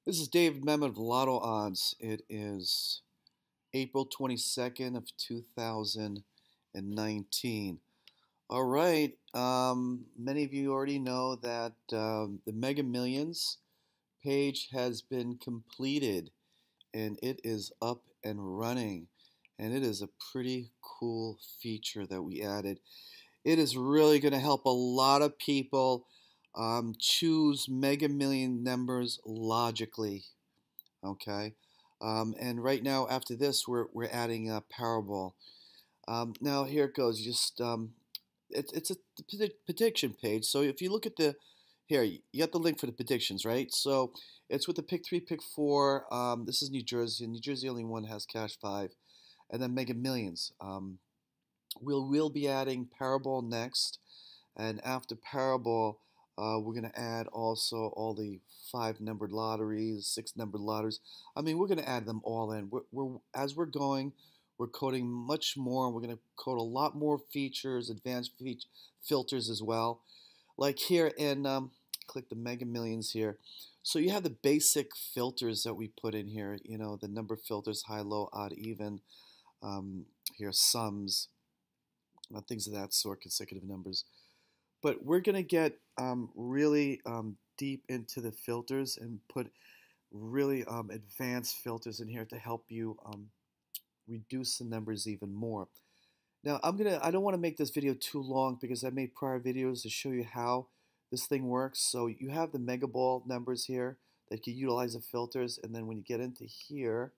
This is David Memmott of Lottodds. It is April 22nd of 2019. All right. Many of you already know that the Mega Millions page has been completed and it is up and running. And it is a pretty cool feature that we added. It is really going to help a lot of people choose Mega Million numbers logically. Okay. And right now, after this, we're adding Powerball. Now here it goes. It's a prediction page. So if you look at the here, you got the link for the predictions, right? So it's with the pick three, pick four. This is New Jersey, and New Jersey only one has Cash Five, and then Mega Millions. We'll be adding Powerball next, and after Powerball, we're gonna add also all the five numbered lotteries, six numbered lotteries. I mean, we're gonna add them all in. We're as we're going, we're coding much more. We're gonna code a lot more features, advanced filters as well. Like here in click the Mega Millions here. So you have the basic filters that we put in here. You know, the number filters: high, low, odd, even. Here sums, things of that sort, consecutive numbers. But we're going to get really deep into the filters and put really advanced filters in here to help you reduce the numbers even more. Now I don't want to make this video too long because I made prior videos to show you how this thing works. So you have the mega ball numbers here that you utilize the filters, and then when you get into here,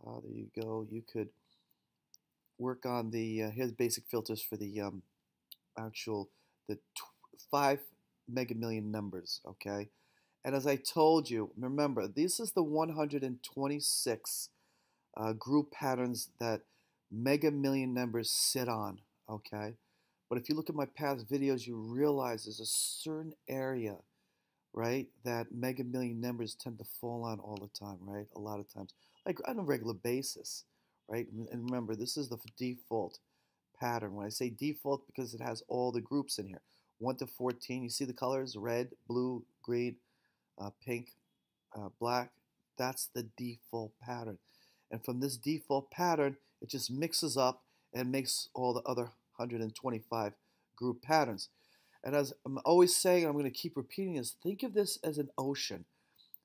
there you go, you could work on the here's basic filters for the actual the five Mega Million numbers, okay? And as I told you, remember, this is the 126 group patterns that Mega Million numbers sit on, okay? But if you look at my past videos, you realize there's a certain area, right, that Mega Million numbers tend to fall on all the time, right? A lot of times, like on a regular basis, right? And remember, this is the default pattern. When I say default, because it has all the groups in here, 1 to 14. You see the colors: red, blue, green, pink, black. That's the default pattern. And from this default pattern, it just mixes up and makes all the other 125 group patterns. And as I'm always saying, I'm going to keep repeating this, think of this as an ocean.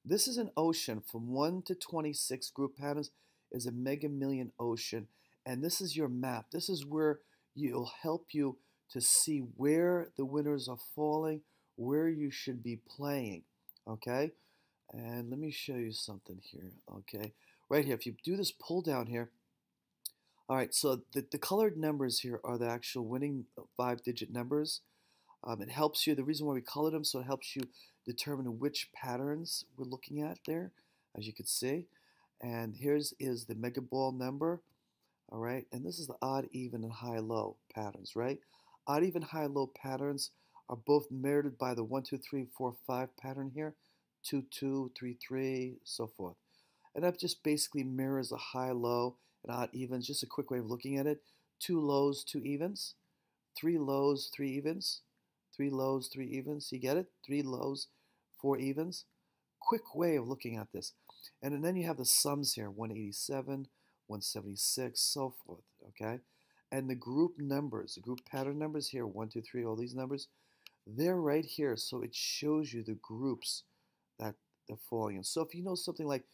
This is an ocean from 1 to 26 group patterns is a Mega Million ocean. And this is your map. This is where it'll help you to see where the winners are falling, where you should be playing. Okay? And let me show you something here. Okay? Right here, if you do this pull down here, all right, so the colored numbers here are the actual winning five-digit numbers. It helps you, the reason why we colored them, so it helps you determine which patterns we're looking at there, as you can see. And here's is the mega ball number, all right? And this is the odd, even, and high-low patterns, right? Odd, even, high-low patterns are both mirrored by the 1, 2, 3, 4, 5 pattern here, 2, 2, 3, 3, so forth. And that just basically mirrors a high-low and odd evens. Just a quick way of looking at it: 2 lows, 2 evens, 3 lows, 3 evens, 3 lows, 3 evens. You get it? 3 lows, 4 evens. Quick way of looking at this. And then you have the sums here: 187, 176, so forth. Okay? And the group numbers, the group pattern numbers here: 1, 2, 3, all these numbers, they're right here. So it shows you the groups that they're falling in. So if you know something like,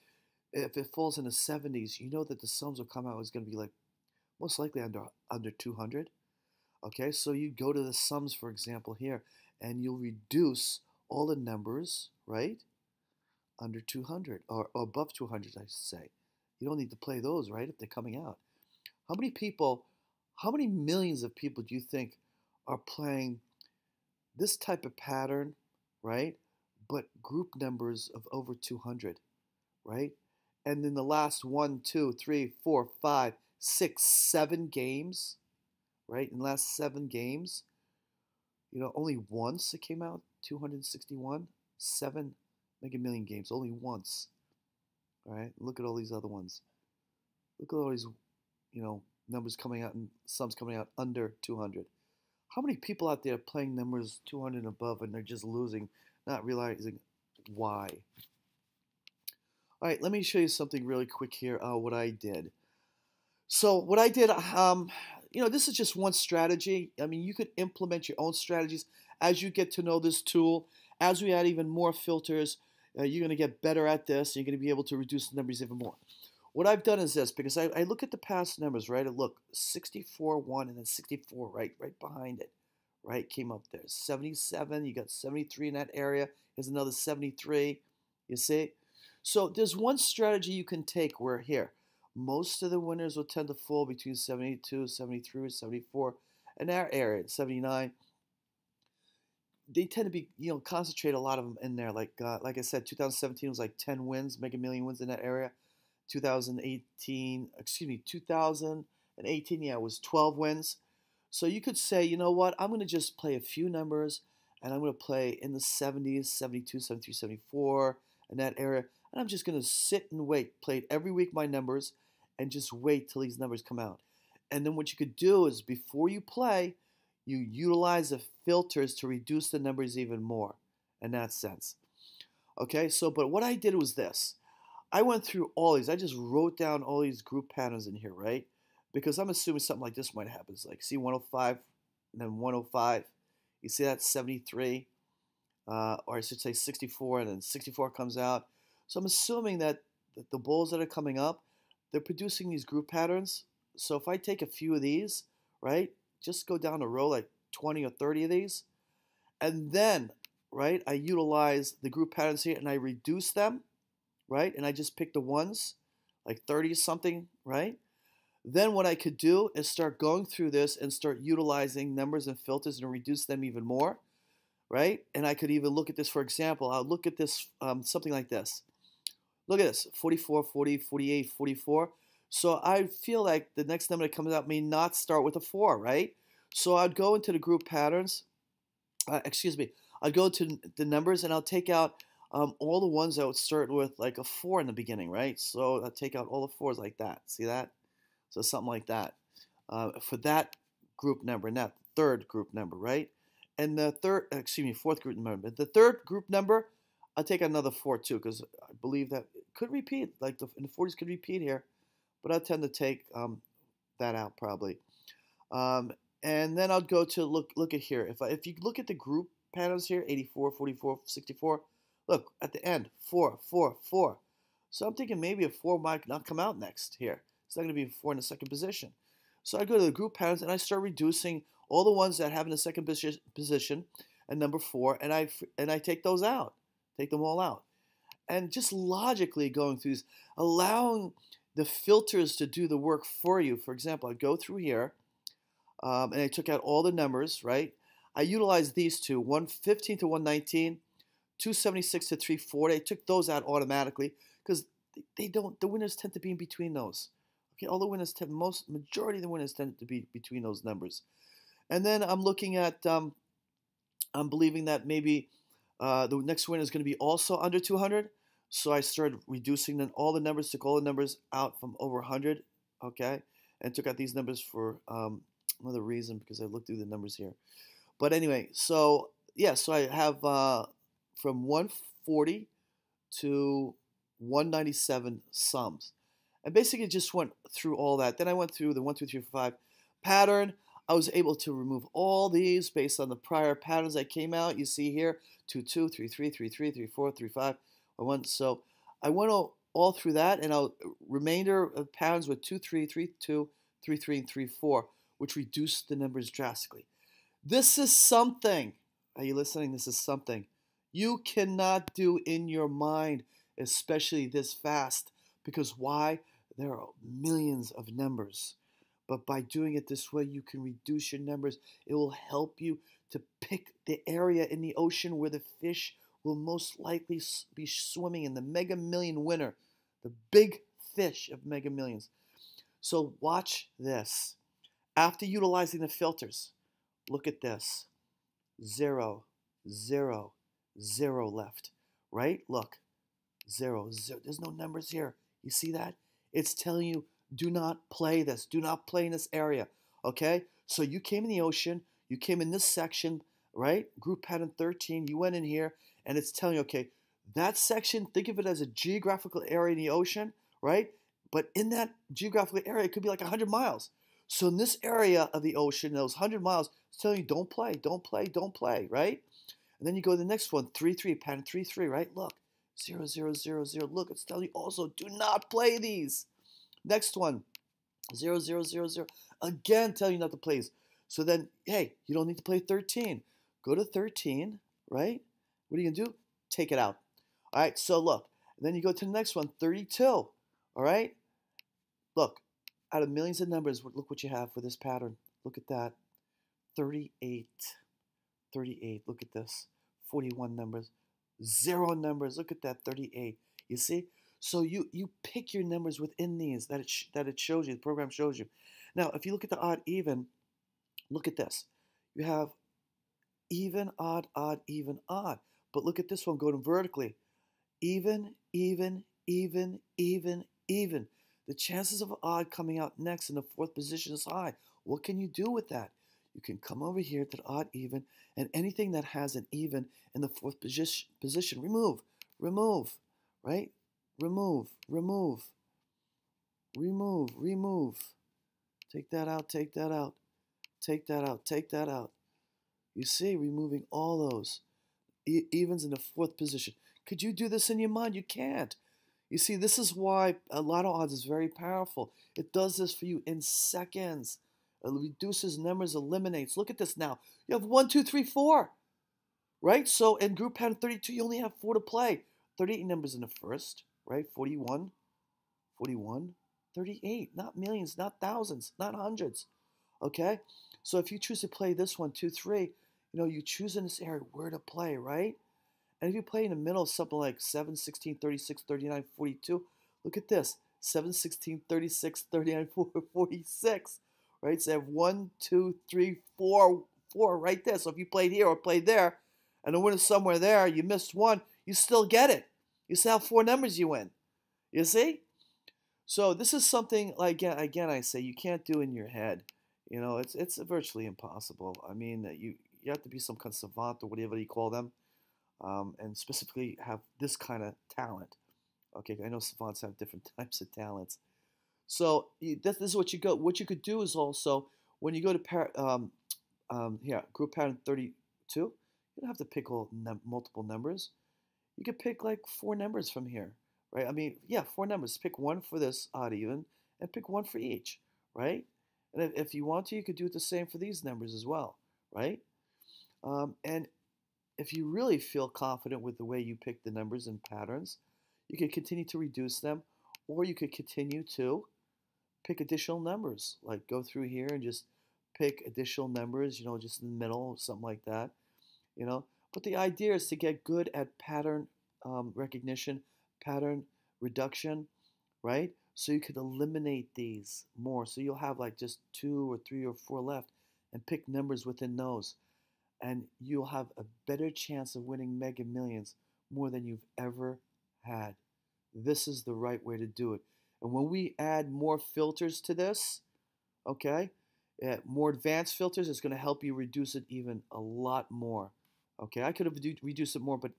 if it falls in the 70s, you know that the sums will come out is going to be like most likely under 200. Okay, so you go to the sums, for example, here, and you'll reduce all the numbers, right, under 200, or above 200, I should say. You don't need to play those, right, if they're coming out. How many people, how many millions of people do you think are playing this type of pattern, right, but group numbers of over 200, right? And in the last 1, 2, 3, 4, 5, 6, 7 games, right? In the last 7 games, you know, only once it came out, 261, 7 Mega Million games, only once. All right, look at all these other ones. Look at all these, you know, numbers coming out and sums coming out under 200. How many people out there playing numbers 200 and above and they're just losing, not realizing why? All right, let me show you something really quick here. What I did. So what I did, this is just one strategy. I mean, you could implement your own strategies as you get to know this tool. As we add even more filters, you're going to get better at this. And you're going to be able to reduce the numbers even more. What I've done is this, because I look at the past numbers, right? I look 64, 1, and then 64, right behind it, right? Came up there. 77, you got 73 in that area. Here's another 73, you see? So there's one strategy you can take where here, most of the winners will tend to fall between 72, 73, 74, and that area, 79. They tend to be, concentrate a lot of them in there. Like I said, 2017 was like 10 wins, Mega Million wins in that area. 2018, yeah, was 12 wins. So you could say, you know what, I'm going to just play a few numbers, and I'm going to play in the 70s, 72, 73, 74, in that area. And I'm just going to sit and wait, play it every week, my numbers, and just wait till these numbers come out. And then what you could do is before you play, you utilize the filters to reduce the numbers even more in that sense. Okay, so, but what I did was this. I went through all these. I just wrote down all these group patterns in here, right? Because I'm assuming something like this might happen. It's like, see 105 and then 105. You see that 73, or I should say 64, and then 64 comes out. So I'm assuming that the bulls that are coming up, they're producing these group patterns. So if I take a few of these, right, just go down a row like 20 or 30 of these, and then, right, I utilize the group patterns here and I reduce them, right, and I just pick the ones, like 30 something, right? Then what I could do is start going through this and start utilizing numbers and filters and reduce them even more, right? And I could even look at this, for example, I'll look at this, something like this. Look at this, 44, 40, 48, 44. So I feel like the next number that comes out may not start with a 4, right? So I'd go into the group patterns, I'd go to the numbers and I'll take out all the ones that would start with like a 4 in the beginning, right? So I'll take out all the 4s like that. See that? So something like that for that group number, and that third group number, right? And the fourth group number. The third group number, I'll take another 4 too, because I believe that it could repeat, like in the 40s could repeat here, but I tend to take that out probably. And then I'll go to look at here. If you look at the group patterns here, 84, 44, 64, look at the end, 4, 4, 4. So I'm thinking maybe a 4 might not come out next here. It's not going to be a 4 in the second position. So I go to the group patterns and I start reducing all the ones that have in the second position and number 4, and I take those out, take them all out, and just logically going through these, allowing the filters to do the work for you. For example, I go through here, and I took out all the numbers, right? I utilized these two, 115 to 119, 276 to 340. I took those out automatically because the winners tend to be in between those. Okay, all the winners majority of the winners tend to be between those numbers. And then I'm looking at, I'm believing that maybe the next winner is going to be also under 200. So I started reducing all the numbers, took all the numbers out from over 100, okay? And took out these numbers for another reason, because I looked through the numbers here. But anyway, so yeah, so I have from 140 to 197 sums. And basically just went through all that. Then I went through the 1, 2, 3, 4, 5 pattern. I was able to remove all these based on the prior patterns that came out. You see here, 2, 2, 3, 3, 3, 3, 3, 4, 3, 5, 1. So I went all through that, and I'll remainder of patterns with 2, 3, 3, 2, 3, 3, and 3, 4, which reduced the numbers drastically. This is something. Are you listening? This is something you cannot do in your mind, especially this fast. Because why? There are millions of numbers. But by doing it this way, you can reduce your numbers. It will help you to pick the area in the ocean where the fish will most likely be swimming in, the Mega Million winner, the big fish of Mega Millions. So watch this. After utilizing the filters, look at this. 0, 0, 0 left, right? Look, 0, 0. There's no numbers here. You see that? It's telling you, do not play this. Do not play in this area, okay? So you came in the ocean. You came in this section, right? Group pattern 13. You went in here, and it's telling you, okay, That section, think of it as a geographical area in the ocean, right? But in that geographical area, it could be like 100 miles. So in this area of the ocean, those 100 miles, it's telling you don't play, don't play, don't play, right? And then you go to the next one, 3-3, pattern 3-3, right? Look, 0-0-0-0. Look, it's telling you also do not play these. Next one, 0-0-0-0. Again, telling you not to play these. So then, hey, you don't need to play 13. Go to 13, right? What are you going to do? Take it out. All right, so look. And then you go to the next one, 32. All right? Look, out of millions of numbers, look what you have for this pattern. Look at that. 38. 38. Look at this. 41 numbers. 0 numbers. Look at that. 38. You see? So you pick your numbers within these that it shows you. The program shows you. Now, if you look at the odd even, look at this. You have even, odd, odd, even, odd. But look at this one going vertically. Even, even, even, even, even. The chances of odd coming out next in the fourth position is high. What can you do with that? You can come over here to the odd, even, and anything that has an even in the fourth position, remove, right? Remove, remove. Take that out, take that out, take that out, take that out. You see, removing all those evens in the fourth position. Could you do this in your mind? You can't. You see, this is why a Lotto odds is very powerful. It does this for you in seconds. It reduces numbers, eliminates. Look at this now. You have 1, 2, 3, 4. Right? So in group pattern 32, you only have 4 to play. 38 numbers in the first, right? 41, 38. Not millions, not thousands, not hundreds. Okay? So if you choose to play this 1, 2, 3, you choose in this area where to play, right? And if you play in the middle of something like 7, 16, 36, 39, 42, look at this. 7, 16, 36, 39, 46. Right? So I have 1, 2, 3, 4 right there. So if you played here or played there, and the winner's somewhere there, you missed one, you still get it. You still have 4 numbers you win. You see? So this is something, again, I say, you can't do in your head. It's virtually impossible. I mean, you have to be some kind of savant or whatever you call them. And specifically have this kind of talent. Okay, I know savants have different types of talents. So this is what you go. What you could do is also when you go to group pattern 32, you don't have to pick multiple numbers. You could pick like 4 numbers from here, right? I mean, yeah, 4 numbers. Pick one for this odd even, and pick one for each, right? And if you want to, you could do it the same for these numbers as well, right? And if you really feel confident with the way you pick the numbers and patterns, you could continue to reduce them, or you could continue to pick additional numbers. Like go through here and just pick additional numbers, just in the middle, something like that. But the idea is to get good at pattern recognition, pattern reduction, right? So you could eliminate these more. So you'll have like just 2 or 3 or 4 left and pick numbers within those. And you'll have a better chance of winning Mega Millions more than you've ever had. This is the right way to do it. And when we add more filters to this, okay, more advanced filters, it's going to help you reduce it even a lot more. Okay, I could have reduced it more, but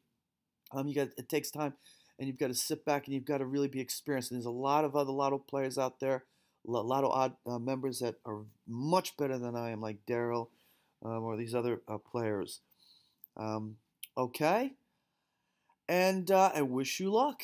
it takes time, and you've got to sit back and you've got to really be experienced. And there's a lot of other Lotto players out there, Lotto odd members that are much better than I am, like Daryl. Or these other players. Okay? And I wish you luck.